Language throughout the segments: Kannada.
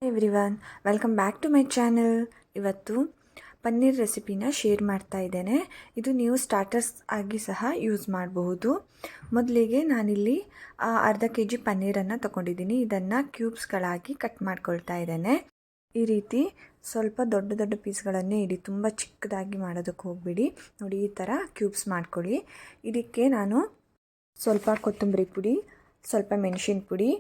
Everyone, welcome back to my channel. ಇವತ್ತು ಪನ್ನೀರ್ ರೆಸಿಪಿನ ಶೇರ್ ಮಾಡ್ತಾ ಇದ್ದೇನೆ. ಇದು ನೀವು ಸ್ಟಾರ್ಟರ್ಸ್ ಆಗಿ ಸಹ ಯೂಸ್ ಮಾಡಬಹುದು. ಮೊದಲಿಗೆ ನಾನಿಲ್ಲಿ ಅರ್ಧ kg ಪನ್ನೀರನ್ನು ತಗೊಂಡಿದ್ದೀನಿ. ಇದನ್ನು ಕ್ಯೂಬ್ಸ್ಗಳಾಗಿ ಕಟ್ ಮಾಡ್ಕೊಳ್ತಾ ಇದ್ದೇನೆ. ಈ ರೀತಿ ಸ್ವಲ್ಪ ದೊಡ್ಡ ದೊಡ್ಡ ಪೀಸ್ಗಳನ್ನೇ ಇಡಿ, ತುಂಬ ಚಿಕ್ಕದಾಗಿ ಮಾಡೋದಕ್ಕೆ ಹೋಗಬೇಡಿ. ನೋಡಿ, ಈ ಥರ ಕ್ಯೂಬ್ಸ್ ಮಾಡ್ಕೊಳ್ಳಿ. ಇದಕ್ಕೆ ನಾನು ಸ್ವಲ್ಪ ಕೊತ್ತಂಬರಿ ಪುಡಿ, ಸ್ವಲ್ಪ ಮೆಣಸಿನ ಪುಡಿ,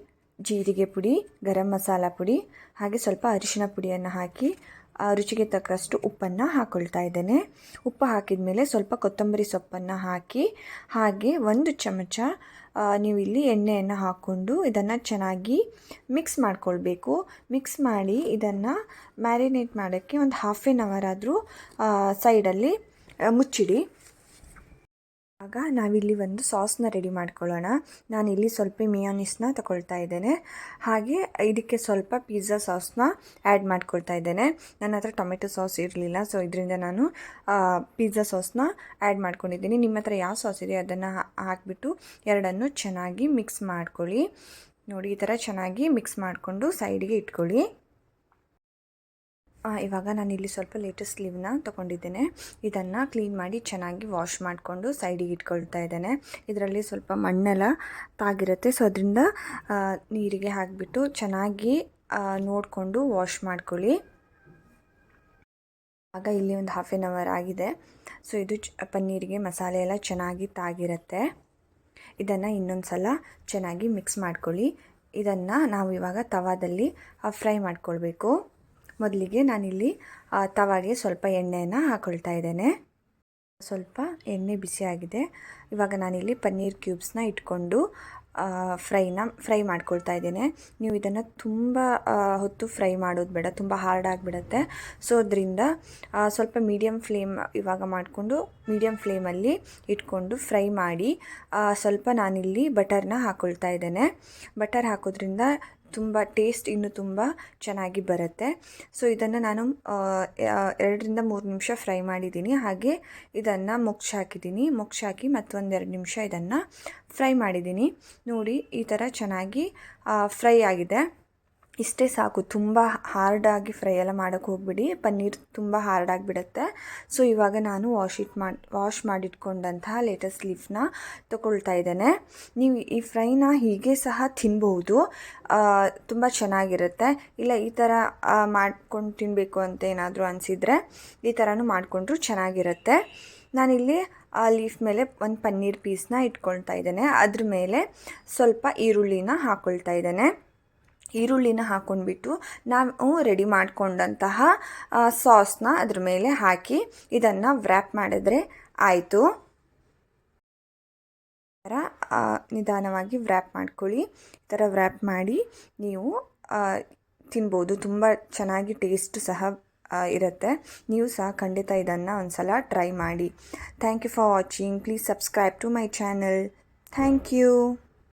ಜೀರಿಗೆ ಪುಡಿ, ಗರಂ ಮಸಾಲ ಪುಡಿ, ಹಾಗೆ ಸ್ವಲ್ಪ ಅರಿಶಿನ ಪುಡಿಯನ್ನು ಹಾಕಿ ರುಚಿಗೆ ತಕ್ಕಷ್ಟು ಉಪ್ಪನ್ನು ಹಾಕ್ಕೊಳ್ತಾ ಇದ್ದೇನೆ. ಉಪ್ಪು ಹಾಕಿದ ಮೇಲೆ ಸ್ವಲ್ಪ ಕೊತ್ತಂಬರಿ ಸೊಪ್ಪನ್ನು ಹಾಕಿ, ಹಾಗೆ 1 ಚಮಚ ನೀವು ಇಲ್ಲಿ ಎಣ್ಣೆಯನ್ನು ಹಾಕ್ಕೊಂಡು ಇದನ್ನು ಚೆನ್ನಾಗಿ ಮಿಕ್ಸ್ ಮಾಡ್ಕೊಳ್ಬೇಕು. ಮಿಕ್ಸ್ ಮಾಡಿ ಇದನ್ನು ಮ್ಯಾರಿನೇಟ್ ಮಾಡೋಕ್ಕೆ ಒಂದು ಹಾಫ್ ಆನ್ ಅವರ್ ಆದರೂ ಸೈಡಲ್ಲಿ ಮುಚ್ಚಿಡಿ. ಆಗ ನಾವಿಲ್ಲಿ ಒಂದು ಸಾಸ್ನ ರೆಡಿ ಮಾಡ್ಕೊಳ್ಳೋಣ. ನಾನಿಲ್ಲಿ ಸ್ವಲ್ಪ ಮಿಯೋನೀಸ್ನ ತಗೊಳ್ತಾ ಇದ್ದೇನೆ. ಹಾಗೆ ಇದಕ್ಕೆ ಸ್ವಲ್ಪ ಪಿಜ್ಜಾ ಸಾಸ್ನ ಆ್ಯಡ್ ಮಾಡ್ಕೊಳ್ತಾ ಇದ್ದೇನೆ. ನನ್ನ ಹತ್ರ ಟೊಮೆಟೊ ಸಾಸ್ ಇರಲಿಲ್ಲ, ಸೊ ಇದರಿಂದ ನಾನು ಪಿಜ್ಜಾ ಸಾಸ್ನ ಆ್ಯಡ್ ಮಾಡ್ಕೊಂಡಿದ್ದೀನಿ. ನಿಮ್ಮ ಹತ್ರ ಯಾವ ಸಾಸ್ ಇದೆ ಅದನ್ನು ಹಾಕಿಬಿಟ್ಟು ಎರಡನ್ನು ಚೆನ್ನಾಗಿ ಮಿಕ್ಸ್ ಮಾಡ್ಕೊಳ್ಳಿ. ನೋಡಿ, ಈ ಥರ ಚೆನ್ನಾಗಿ ಮಿಕ್ಸ್ ಮಾಡಿಕೊಂಡು ಸೈಡಿಗೆ ಇಟ್ಕೊಳ್ಳಿ. ಇವಾಗ ನಾನಿಲ್ಲಿ ಸ್ವಲ್ಪ ಲೇಟೆಸ್ಟ್ ಲೀವ್ನ ತೊಗೊಂಡಿದ್ದೇನೆ. ಇದನ್ನು ಕ್ಲೀನ್ ಮಾಡಿ ಚೆನ್ನಾಗಿ ವಾಶ್ ಮಾಡಿಕೊಂಡು ಸೈಡಿಗೆ ಇಟ್ಕೊಳ್ತಾ ಇದ್ದೇನೆ. ಇದರಲ್ಲಿ ಸ್ವಲ್ಪ ಮಣ್ಣೆಲ್ಲ ತಾಗಿರುತ್ತೆ, ಸೊ ಅದರಿಂದ ನೀರಿಗೆ ಹಾಕಿಬಿಟ್ಟು ಚೆನ್ನಾಗಿ ನೋಡಿಕೊಂಡು ವಾಶ್ ಮಾಡ್ಕೊಳ್ಳಿ. ಆಗ ಇಲ್ಲಿ ಒಂದು ಹಾಫ್ ಆನ್ ಅವರ್ ಆಗಿದೆ. ಸೊ ಇದು ಪನ್ನೀರಿಗೆ ಮಸಾಲೆ ಎಲ್ಲ ಚೆನ್ನಾಗಿ ತಾಗಿರುತ್ತೆ. ಇದನ್ನು ಇನ್ನೊಂದು ಸಲ ಚೆನ್ನಾಗಿ ಮಿಕ್ಸ್ ಮಾಡ್ಕೊಳ್ಳಿ. ಇದನ್ನು ನಾವು ಇವಾಗ ತವಾದಲ್ಲಿ ಫ್ರೈ ಮಾಡ್ಕೊಳ್ಬೇಕು. ಮೊದಲಿಗೆ ನಾನಿಲ್ಲಿ ತವಾಗೆ ಸ್ವಲ್ಪ ಎಣ್ಣೆಯನ್ನು ಹಾಕ್ಕೊಳ್ತಾ ಇದ್ದೇನೆ. ಸ್ವಲ್ಪ ಎಣ್ಣೆ ಆಗಿದೆ. ಇವಾಗ ನಾನಿಲ್ಲಿ ಪನ್ನೀರ್ ಕ್ಯೂಬ್ಸ್ನ ಇಟ್ಕೊಂಡು ಫ್ರೈ ಮಾಡ್ಕೊಳ್ತಾ ಇದ್ದೇನೆ. ನೀವು ಇದನ್ನು ತುಂಬ ಹೊತ್ತು ಫ್ರೈ ಮಾಡೋದು ಬೇಡ, ತುಂಬ ಹಾರ್ಡ್ ಆಗಿಬಿಡುತ್ತೆ. ಸೊ ಅದರಿಂದ ಸ್ವಲ್ಪ ಮೀಡಿಯಮ್ ಫ್ಲೇಮ್ ಇವಾಗ ಮಾಡಿಕೊಂಡು ಮೀಡಿಯಮ್ ಫ್ಲೇಮಲ್ಲಿ ಇಟ್ಕೊಂಡು ಫ್ರೈ ಮಾಡಿ. ಸ್ವಲ್ಪ ನಾನಿಲ್ಲಿ ಬಟರ್ನ ಹಾಕ್ಕೊಳ್ತಾ ಇದ್ದೇನೆ. ಬಟರ್ ಹಾಕೋದ್ರಿಂದ ತುಂಬ ಟೇಸ್ಟ್ ಇನ್ನೂ ತುಂಬ ಚೆನ್ನಾಗಿ ಬರುತ್ತೆ. ಸೊ ಇದನ್ನು ನಾನು 2ರಿಂದ 3 ನಿಮಿಷ ಫ್ರೈ ಮಾಡಿದ್ದೀನಿ. ಹಾಗೆ ಇದನ್ನು ಮುಚ್ಚಿ ಮತ್ತೊಂದು 2 ನಿಮಿಷ ಇದನ್ನು ಫ್ರೈ ಮಾಡಿದ್ದೀನಿ. ನೋಡಿ, ಈ ಥರ ಚೆನ್ನಾಗಿ ಫ್ರೈ ಆಗಿದೆ. ಇಷ್ಟೇ ಸಾಕು, ತುಂಬ ಹಾರ್ಡಾಗಿ ಫ್ರೈ ಎಲ್ಲ ಮಾಡೋಕ್ಕೆ ಹೋಗ್ಬಿಡಿ, ಪನ್ನೀರ್ ತುಂಬ ಹಾರ್ಡಾಗಿಬಿಡುತ್ತೆ. ಸೊ ಇವಾಗ ನಾನು ವಾಶ್ ಮಾಡಿಟ್ಕೊಂಡಂತಹ ಲೇಟೆಸ್ಟ್ ಲೀಫ್ನ ತೊಗೊಳ್ತಾ ಇದ್ದೇನೆ. ನೀವು ಈ ಫ್ರೈನ ಹೀಗೆ ಸಹ ತಿನ್ಬಹುದು, ತುಂಬ ಚೆನ್ನಾಗಿರುತ್ತೆ. ಇಲ್ಲ ಈ ಥರ ಮಾಡ್ಕೊಂಡು ತಿನ್ನಬೇಕು ಅಂತ ಏನಾದರೂ ಅನಿಸಿದರೆ ಈ ಥರನೂ ಮಾಡಿಕೊಂಡ್ರೂ ಚೆನ್ನಾಗಿರುತ್ತೆ. ನಾನಿಲ್ಲಿ ಆ ಲೀಫ್ ಮೇಲೆ ಒಂದು ಪನ್ನೀರ್ ಪೀಸ್ನ ಇಟ್ಕೊಳ್ತಾ ಇದ್ದೇನೆ. ಅದ್ರ ಮೇಲೆ ಸ್ವಲ್ಪ ಈರುಳ್ಳಿನ ಹಾಕ್ಕೊಳ್ತಾ ಇದ್ದೇನೆ. ಈರುಳ್ಳಿನ ಹಾಕ್ಕೊಂಡ್ಬಿಟ್ಟು ನಾವು ರೆಡಿ ಮಾಡಿಕೊಂಡಂತಹ ಸಾಸ್ನ ಅದ್ರ ಮೇಲೆ ಹಾಕಿ ಇದನ್ನು ವ್ರ್ಯಾಪ್ ಮಾಡಿದ್ರೆ ಆಯಿತು. ಈ ಥರ ನಿಧಾನವಾಗಿ ವ್ರ್ಯಾಪ್ ಮಾಡ್ಕೊಳ್ಳಿ. ಈ ಥರ ವ್ರ್ಯಾಪ್ ಮಾಡಿ ನೀವು ತಿನ್ಬೋದು. ತುಂಬ ಚೆನ್ನಾಗಿ ಟೇಸ್ಟ್ ಸಹ ಇರುತ್ತೆ. ನೀವು ಸಹ ಖಂಡಿತ ಇದನ್ನು ಒಂದು ಸಲ ಟ್ರೈ ಮಾಡಿ. Thank you for watching. Please subscribe to my channel. Thank you.